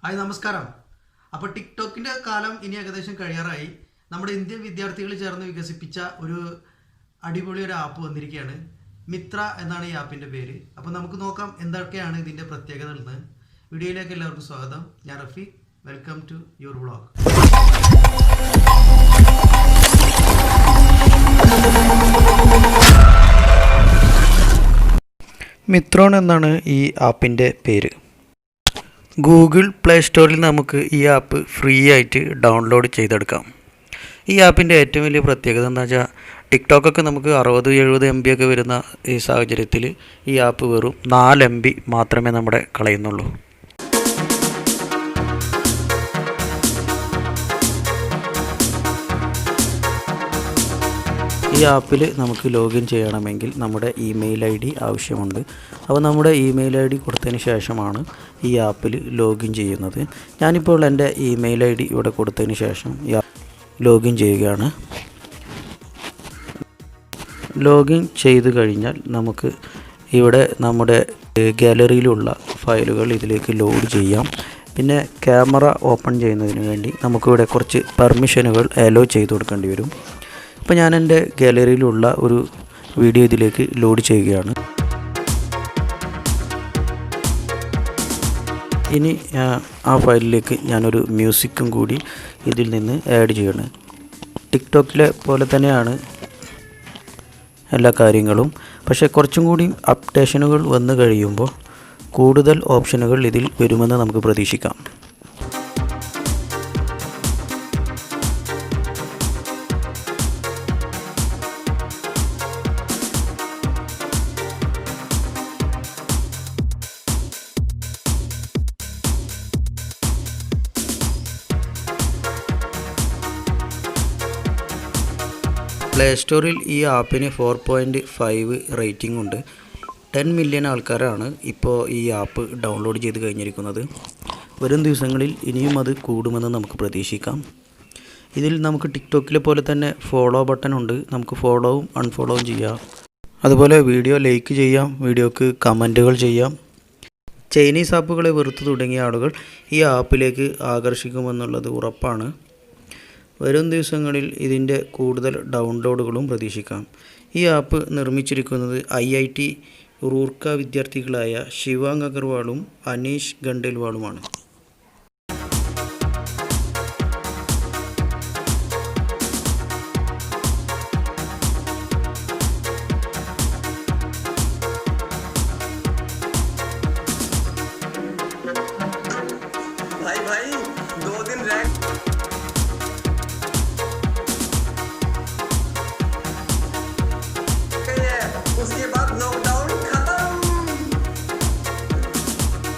Hi നമസ്കാരം. അപ്പോൾ ടിക്ടോക്കിൻ്റെ കാലം ഇനി ഏകദേശം കഴിയാറായി. നമ്മുടെ ഇന്ത്യൻ വിദ്യാർത്ഥികൾ ചേർന്ന് വികസിപ്പിച്ച ഒരു അടിപൊളി ഒരു ആപ്പ് വന്നിരിക്കുകയാണ്. മിത്ര എന്നാണ് ഈ ആപ്പിൻ്റെ പേര്. അപ്പോൾ നമുക്ക് നോക്കാം എന്തൊക്കെയാണ് ഇതിൻ്റെ പ്രത്യേകതകൾ എന്ന്. വീഡിയോയിലേക്ക് എല്ലാവർക്കും സ്വാഗതം. ഞാൻ Rafeeq. Welcome to your vlog. Mitron എന്നാണ് ഈ ആപ്പിൻ്റെ പേര്. ഗൂഗിൾ പ്ലേസ്റ്റോറിൽ നമുക്ക് ഈ ആപ്പ് ഫ്രീ ആയിട്ട് ഡൗൺലോഡ് ചെയ്തെടുക്കാം. ഈ ആപ്പിൻ്റെ ഏറ്റവും വലിയ പ്രത്യേകത എന്താ വെച്ചാൽ ടിക്ടോക്കൊക്കെ നമുക്ക് 60-70 MB ഒക്കെ വരുന്ന ഈ സാഹചര്യത്തിൽ ഈ ആപ്പ് വെറും 4 MB മാത്രമേ നമ്മുടെ കളയുന്നുള്ളൂ. ഈ ആപ്പിൽ നമുക്ക് ലോഗിൻ ചെയ്യണമെങ്കിൽ നമ്മുടെ ഇമെയിൽ ID ആവശ്യമുണ്ട്. അപ്പോൾ നമ്മുടെ ഇമെയിൽ ID കൊടുത്തതിന് ശേഷമാണ് ഈ ആപ്പിൽ ലോഗിൻ ചെയ്യുന്നത്. ഞാനിപ്പോൾ എൻ്റെ ഇമെയിൽ ID ഇവിടെ കൊടുത്തതിന് ശേഷം ലോഗിൻ ചെയ്യുകയാണ്. ലോഗിൻ ചെയ്ത് കഴിഞ്ഞാൽ നമുക്ക് ഇവിടെ നമ്മുടെ ഗാലറിയിലുള്ള ഫയലുകൾ ഇതിലേക്ക് ലോഡ് ചെയ്യാം. പിന്നെ ക്യാമറ ഓപ്പൺ ചെയ്യുന്നതിന് വേണ്ടി നമുക്കിവിടെ കുറച്ച് പെർമിഷനുകൾ അലോ ചെയ്ത് കൊടുക്കേണ്ടി വരും. അപ്പോൾ ഞാൻ എൻ്റെ ഗാലറിയിലുള്ള ഒരു വീഡിയോ ഇതിലേക്ക് ലോഡ് ചെയ്യുകയാണ്. ഇനി ആ ഫയലിലേക്ക് ഞാനൊരു മ്യൂസിക്കും കൂടി ഇതിൽ നിന്ന് ആഡ് ചെയ്യണം. ടിക്ടോക്കിലെ പോലെ തന്നെയാണ് എല്ലാ കാര്യങ്ങളും, പക്ഷേ കുറച്ചും കൂടി അപ്ഡേഷനുകൾ വന്നു കഴിയുമ്പോൾ കൂടുതൽ ഓപ്ഷനുകൾ ഇതിൽ വരുമെന്ന് നമുക്ക് പ്രതീക്ഷിക്കാം. പ്ലേസ്റ്റോറിൽ ഈ ആപ്പിന് 4.5 റേറ്റിംഗ് ഉണ്ട്. 10 മില്യൺ ആൾക്കാരാണ് ഇപ്പോൾ ഈ ആപ്പ് ഡൗൺലോഡ് ചെയ്ത് കഴിഞ്ഞിരിക്കുന്നത്. വരും ദിവസങ്ങളിൽ ഇനിയും അത് കൂടുമെന്ന് നമുക്ക് പ്രതീക്ഷിക്കാം. ഇതിൽ നമുക്ക് ടിക്ടോക്കിലെ പോലെ തന്നെ ഫോളോ ബട്ടൺ ഉണ്ട്. നമുക്ക് ഫോളോവും അൺഫോളോവും ചെയ്യാം. അതുപോലെ വീഡിയോ ലൈക്ക് ചെയ്യാം, വീഡിയോക്ക് കമൻറ്റുകൾ ചെയ്യാം. ചൈനീസ് ആപ്പുകളെ വെറുത്തു തുടങ്ങിയ ആളുകൾ ഈ ആപ്പിലേക്ക് ആകർഷിക്കുമെന്നുള്ളത് ഉറപ്പാണ്. വരും ദിവസങ്ങളിൽ ഇതിൻ്റെ കൂടുതൽ ഡൗൺലോഡുകളും പ്രതീക്ഷിക്കാം. ഈ ആപ്പ് നിർമ്മിച്ചിരിക്കുന്നത് IIT റൂർക്ക വിദ്യാർത്ഥികളായ ശിവാങ് അഗർവാളും അനീഷ് ഖണ്ഡേൽവാളുമാണ്.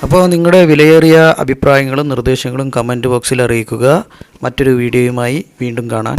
അപ്പോൾ നിങ്ങളുടെ വിലയേറിയ അഭിപ്രായങ്ങളും നിർദ്ദേശങ്ങളും കമൻറ്റ് ബോക്സിൽ അറിയിക്കുക. മറ്റൊരു വീഡിയോയുമായി വീണ്ടും കാണാം.